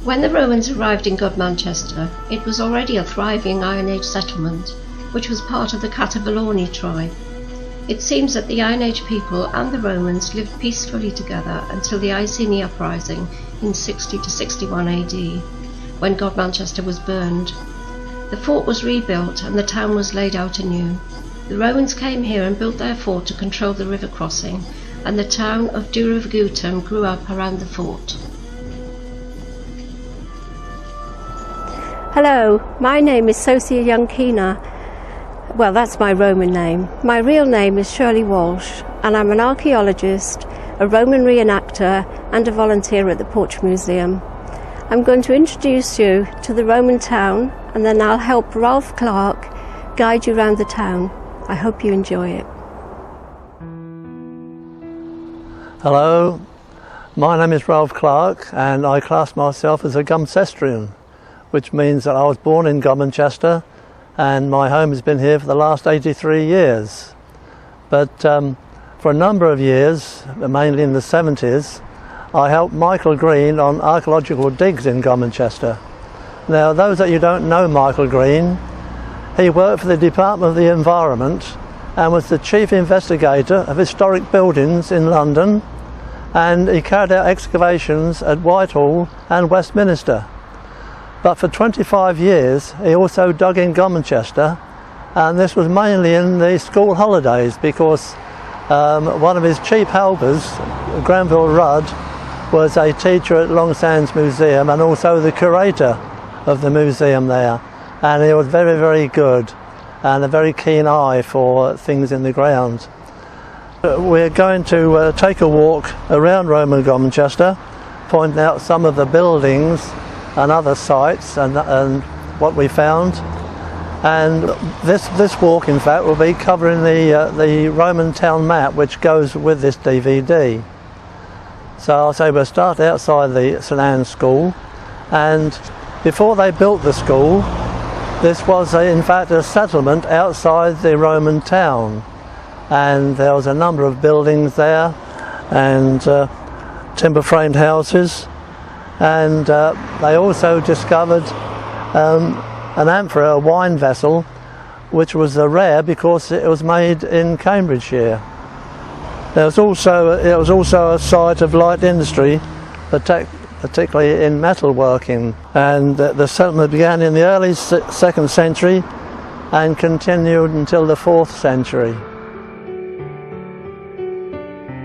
When the Romans arrived in Godmanchester, it was already a thriving Iron Age settlement, which was part of the Catavalorni tribe. It seems that the Iron Age people and the Romans lived peacefully together until the Iceni uprising in 60 to 61 AD, when Godmanchester was burned. The fort was rebuilt and the town was laid out anew. The Romans came here and built their fort to control the river crossing, and the town of Durovigutum grew up around the fort. Hello, my name is Socia Youngkina. Well, that's my Roman name. My real name is Shirley Walsh, and I'm an archaeologist, a Roman reenactor, and a volunteer at the Porch Museum. I'm going to introduce you to the Roman town, and then I'll help Ralph Clark guide you around the town. I hope you enjoy it. Hello, my name is Ralph Clark, and I class myself as a Godmanchesterian, which means that I was born in Godmanchester and my home has been here for the last 83 years. But for a number of years, mainly in the 70s, I helped Michael Green on archaeological digs in Godmanchester. Now, those that you don't know Michael Green, he worked for the Department of the Environment and was the chief investigator of historic buildings in London, and he carried out excavations at Whitehall and Westminster. But for 25 years he also dug in Godmanchester, and this was mainly in the school holidays because one of his chief helpers, Granville Rudd, was a teacher at Long Sands Museum and also the curator of the museum there, and he was very, very good and a very keen eye for things in the ground. We're going to take a walk around Roman Godmanchester, pointing out some of the buildings and other sites and what we found. And this walk, in fact, will be covering the Roman town map which goes with this DVD. So I'll say we'll start outside the St Anne's School, and before they built the school, this was in fact a settlement outside the Roman town, and there was a number of buildings there and timber framed houses. And they also discovered an amphora, a wine vessel, which was rare because it was made in Cambridgeshire. It was also a site of light industry, particularly in metalworking, and the settlement began in the early 2nd century and continued until the 4th century.